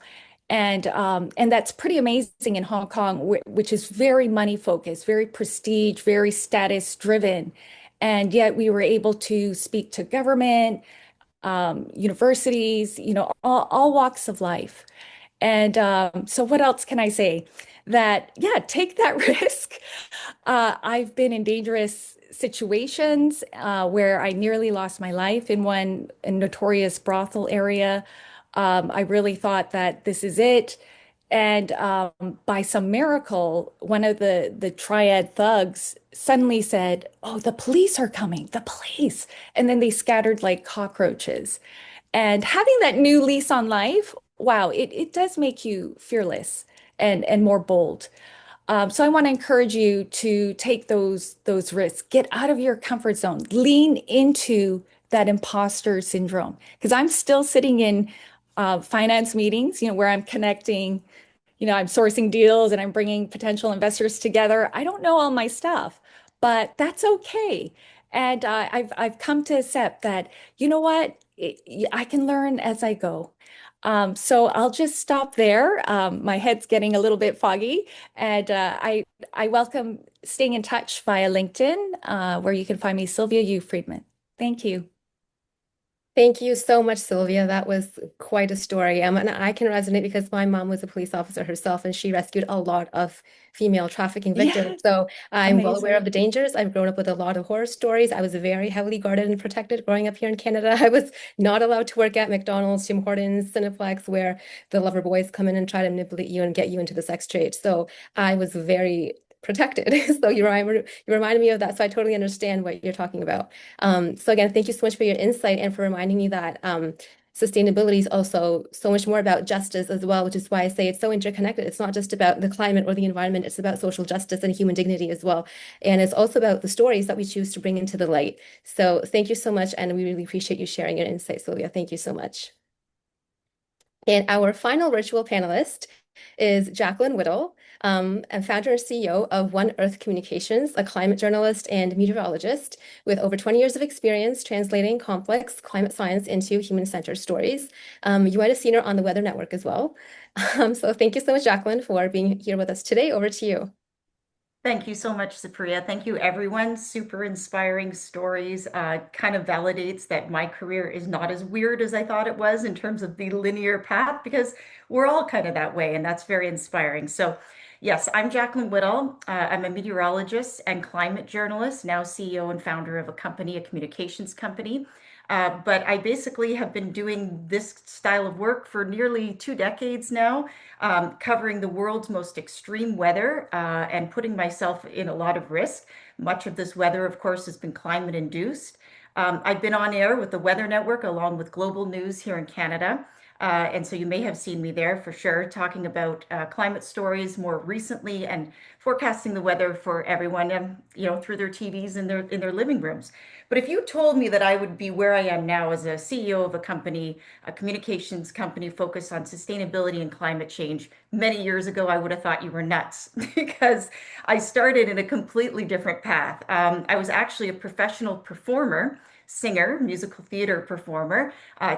And that's pretty amazing in Hong Kong, which is very money focused, very prestige, very status driven. And yet we were able to speak to government, universities, all walks of life. And so, what else can I say? That, yeah, take that risk. I've been in dangerous situations where I nearly lost my life in one notorious brothel area. I really thought that this is it. And by some miracle, one of the triad thugs suddenly said, "Oh, the police are coming, the police." And then they scattered like cockroaches. And having that new lease on life, wow, it does make you fearless and more bold. So I want to encourage you to take those risks, get out of your comfort zone, lean into that imposter syndrome. Because I'm still sitting in finance meetings, where I'm connecting, I'm sourcing deals and I'm bringing potential investors together. I don't know all my stuff, but that's okay. And I've come to accept that, you know what, I can learn as I go. So I'll just stop there. My head's getting a little bit foggy, and I welcome staying in touch via LinkedIn, where you can find me, Sylvia U. Friedman. Thank you. Thank you so much, Sylvia. That was quite a story. And I can resonate because my mom was a police officer herself, and she rescued a lot of female trafficking victims. Yes, So I'm well aware of amazing. the dangers. I've grown up with a lot of horror stories. I was very heavily guarded and protected growing up here in Canada. I was not allowed to work at McDonald's, Tim Hortons, Cineplex, where the lover boys come in and try to manipulate you and get you into the sex trade. So I was very protected. So you reminded me of that. So I totally understand what you're talking about. So again, thank you so much for your insight and for reminding me that sustainability is also so much more about justice as well, which is why I say it's so interconnected. It's not just about the climate or the environment, it's about social justice and human dignity as well. And it's also about the stories that we choose to bring into the light. So thank you so much, and we really appreciate you sharing your insights, Sylvia. Thank you so much. And our final virtual panelist is Jacqueline Whittle, and founder and CEO of One Earth Communications, a climate journalist and meteorologist with over 20 years of experience translating complex climate science into human-centered stories. You might have seen her on the Weather Network as well. So thank you so much, Jacqueline, for being here with us today. Over to you. Thank you so much, Supriya. Thank you, everyone. Super inspiring stories. Kind of validates that my career is not as weird as I thought it was in terms of the linear path, because we're all kind of that way, and that's very inspiring. So, yes, I'm Jacqueline Whittle. I'm a meteorologist and climate journalist, now CEO and founder of a company, a communications company. But I basically have been doing this style of work for nearly 2 decades now, covering the world's most extreme weather and putting myself in a lot of risk. Much of this weather, of course, has been climate induced. I've been on air with the Weather Network along with Global News here in Canada. And so you may have seen me there for sure, talking about climate stories more recently and forecasting the weather for everyone, through their TVs in their living rooms. But if you told me that I would be where I am now as a CEO of a company, a communications company focused on sustainability and climate change many years ago, I would have thought you were nuts because I started in a completely different path. I was actually a professional performer, singer, musical theater performer,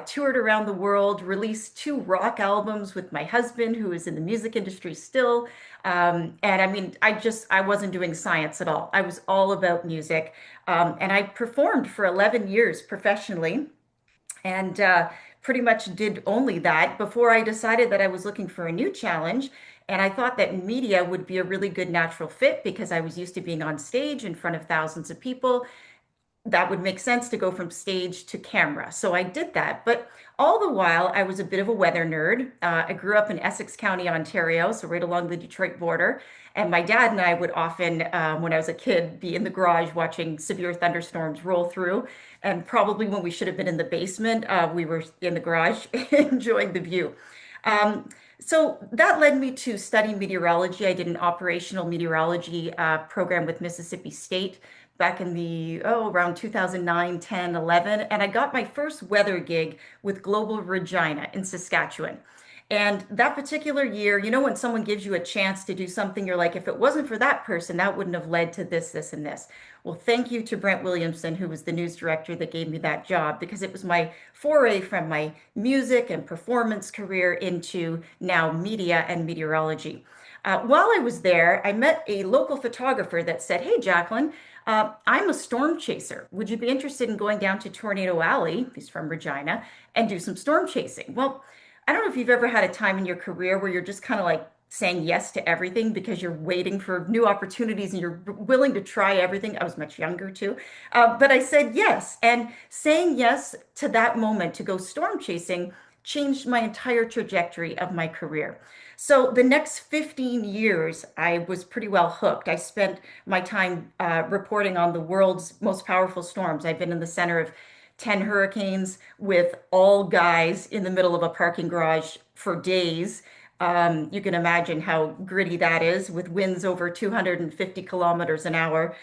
toured around the world, released 2 rock albums with my husband, who is in the music industry still. And I mean, I wasn't doing science at all. I was all about music. And I performed for 11 years professionally, and pretty much did only that before I decided that I was looking for a new challenge. And I thought that media would be a really good natural fit because I was used to being on stage in front of thousands of people. That would make sense to go from stage to camera. So I did that. But all the while, I was a bit of a weather nerd. I grew up in Essex County, Ontario, so right along the Detroit border. And my dad and I would often, when I was a kid, be in the garage watching severe thunderstorms roll through. And probably when we should have been in the basement, we were in the garage enjoying the view. Um, so that led me to study meteorology. I did an operational meteorology program with Mississippi State back in around 2009, 10, 11. And I got my first weather gig with Global Regina in Saskatchewan. And that particular year, when someone gives you a chance to do something, you're like, if it wasn't for that person, that wouldn't have led to this, this, and this. Well, thank you to Brent Williamson, who was the news director that gave me that job, because it was my foray from my music and performance career into now media and meteorology. While I was there, I met a local photographer that said, "Hey, Jacqueline, I'm a storm chaser. Would you be interested in going down to Tornado Alley?" He's from Regina, and do some storm chasing. Well, I don't know if you've ever had a time in your career where you're just kind of like saying yes to everything because you're waiting for new opportunities and you're willing to try everything. I was much younger too. But I said yes. And saying yes to that moment to go storm chasing changed my entire trajectory of my career. So the next 15 years, I was pretty well hooked. I spent my time reporting on the world's most powerful storms. I've been in the center of 10 hurricanes with all guys in the middle of a parking garage for days, You can imagine how gritty that is with winds over 250 kilometers an hour.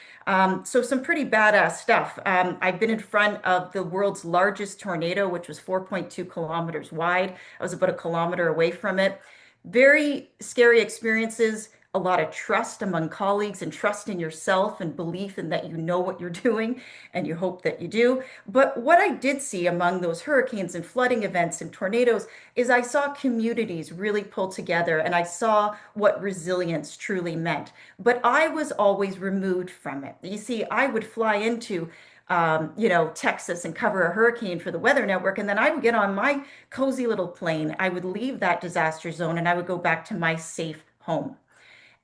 So some pretty badass stuff. I've been in front of the world's largest tornado, which was 4.2 kilometers wide. I was about a kilometer away from it. Very scary experiences, a lot of trust among colleagues and trust in yourself and belief in that you know what you're doing and you hope that you do. But what I did see among those hurricanes and flooding events and tornadoes is I saw communities really pull together and I saw what resilience truly meant. But I was always removed from it. You see, I would fly into Texas and cover a hurricane for the Weather Network. And then I would get on my cozy little plane. I would leave that disaster zone and I would go back to my safe home.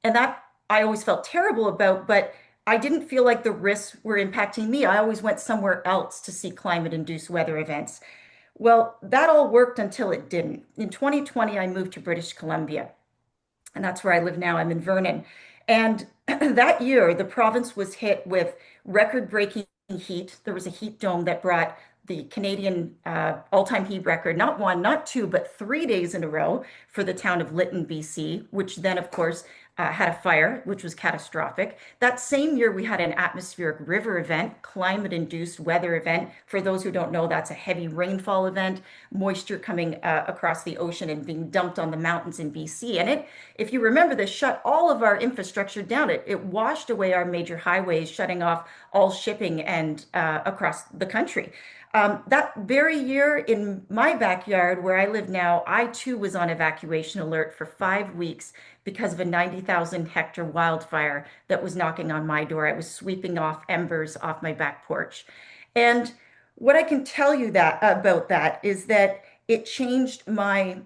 And that I always felt terrible about, but I didn't feel like the risks were impacting me. I always went somewhere else to see climate-induced weather events. Well, that all worked until it didn't. In 2020, I moved to British Columbia, and that's where I live now. I'm in Vernon. And that year, the province was hit with record-breaking heat. There was a heat dome that brought the Canadian all-time heat record, not one, not two, but 3 days in a row for the town of Lytton, BC, which then, of course, had a fire, which was catastrophic. That same year, we had an atmospheric river event, climate-induced weather event. For those who don't know, that's a heavy rainfall event, moisture coming across the ocean and being dumped on the mountains in BC. And if you remember this, shut all of our infrastructure down. It washed away our major highways, shutting off all shipping and across the country. That very year in my backyard where I live now, I too was on evacuation alert for 5 weeks because of a 90,000 hectare wildfire that was knocking on my door. I was sweeping off embers off my back porch. And what I can tell you that about that is that it changed my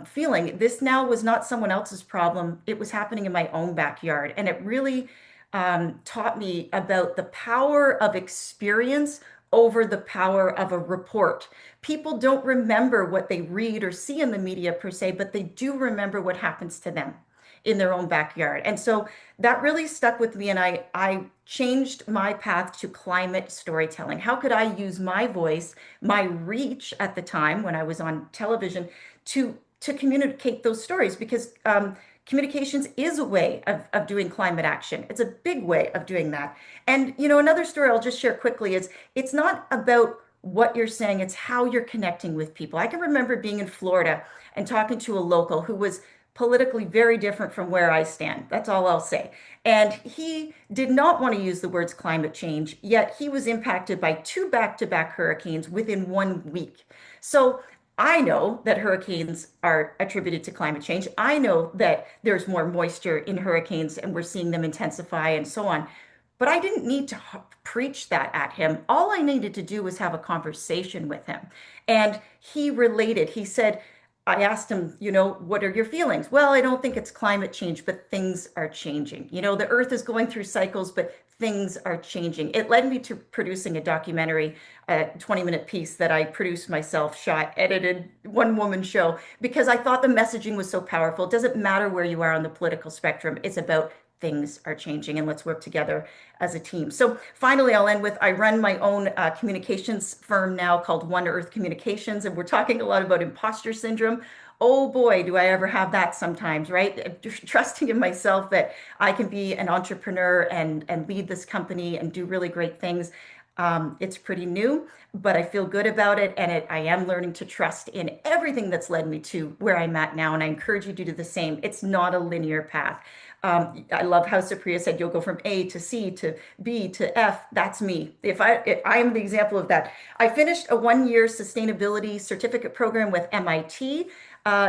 feeling. This now was not someone else's problem. It was happening in my own backyard. And it really taught me about the power of experience over the power of a report. People don't remember what they read or see in the media per se, but they do remember what happens to them in their own backyard. And so that really stuck with me. And I changed my path to climate storytelling. How could I use my voice, my reach at the time when I was on television to communicate those stories? Because communications is a way of doing climate action. It's a big way of doing that. And, another story I'll just share quickly is it's not about what you're saying, it's how you're connecting with people. I can remember being in Florida and talking to a local who was politically very different from where I stand. That's all I'll say. And he did not want to use the words climate change, yet he was impacted by two back-to-back hurricanes within 1 week. So I know that hurricanes are attributed to climate change. I know that there's more moisture in hurricanes and we're seeing them intensify and so on. But I didn't need to preach that at him. All I needed to do was have a conversation with him. And he related. He said, I asked him, what are your feelings? Well, I don't think it's climate change, but things are changing. The earth is going through cycles, but things are changing. It led me to producing a documentary, a 20-minute piece that I produced myself, shot, edited, one-woman show, because I thought the messaging was so powerful. It doesn't matter where you are on the political spectrum. It's about things are changing and let's work together as a team. So finally, I'll end with, I run my own communications firm now called One Earth Communications, and we're talking a lot about imposter syndrome. Oh boy, do I ever have that sometimes, right? Trusting in myself that I can be an entrepreneur and lead this company and do really great things. It's pretty new, but I feel good about it. And I am learning to trust in everything that's led me to where I'm at now. And I encourage you to do the same. It's not a linear path. I love how Supriya said you'll go from A to C to B to F. That's me. If I am the example of that. I finished a 1-year sustainability certificate program with MIT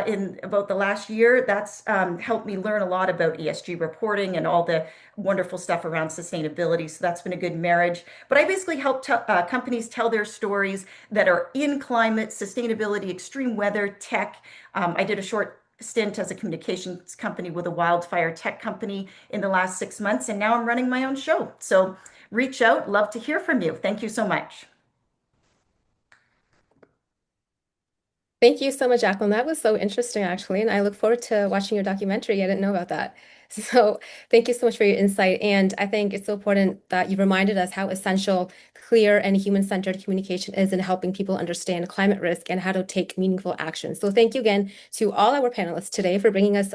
in about the last year. That's helped me learn a lot about ESG reporting and all the wonderful stuff around sustainability. So that's been a good marriage. But I basically help companies tell their stories that are in climate, sustainability, extreme weather, tech. I did a short stint as a communications company with a wildfire tech company in the last 6 months, and now I'm running my own show. So reach out, love to hear from you. Thank you so much. Thank you so much, Jacqueline. That was so interesting, actually, and I look forward to watching your documentary. I didn't know about that. So thank you so much for your insight. And I think it's so important that you reminded us how essential clear and human-centered communication is in helping people understand climate risk and how to take meaningful action. So thank you again to all our panelists today for bringing us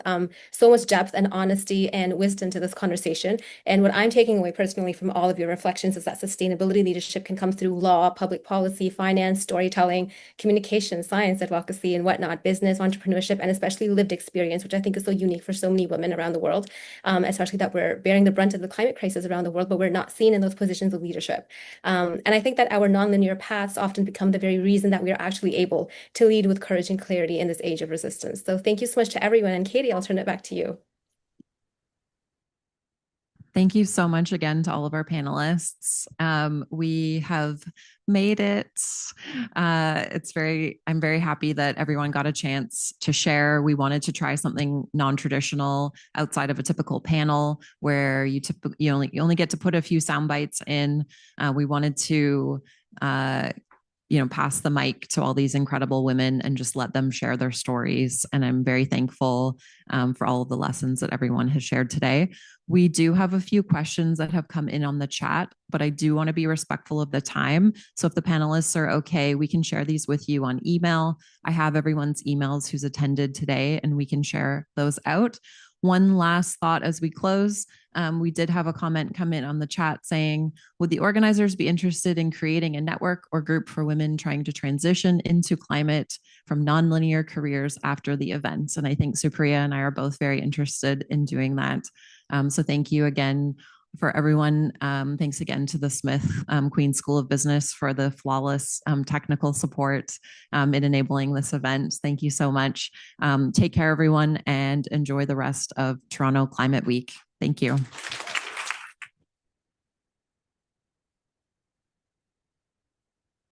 so much depth and honesty and wisdom to this conversation. And what I'm taking away personally from all of your reflections is that sustainability leadership can come through law, public policy, finance, storytelling, communication, science, advocacy, and whatnot, business, entrepreneurship, and especially lived experience, which I think is so unique for so many women around the world, especially that we're bearing the brunt of the climate crisis around the world, but we're not seen in those positions of leadership. And I think that our nonlinear paths often become the very reason that we are actually able to lead with courage and clarity in this age of resistance. So thank you so much to everyone. And Katie, I'll turn it back to you. Thank you so much again to all of our panelists. We have made it. I'm very happy that everyone got a chance to share. We wanted to try something non-traditional outside of a typical panel where you only get to put a few sound bites in. We wanted to pass the mic to all these incredible women and just let them share their stories. And I'm very thankful for all of the lessons that everyone has shared today. We do have a few questions that have come in on the chat, but I do want to be respectful of the time. So if the panelists are okay, we can share these with you on email. I have everyone's emails who's attended today, and we can share those out. One last thought as we close. We did have a comment come in on the chat saying, would the organizers be interested in creating a network or group for women trying to transition into climate from nonlinear careers after the event? And I think Supriya and I are both very interested in doing that. So thank you again for everyone. Thanks again to the Smith Queen School of Business for the flawless technical support in enabling this event. Thank you so much. Take care, everyone, and enjoy the rest of Toronto Climate Week. Thank you.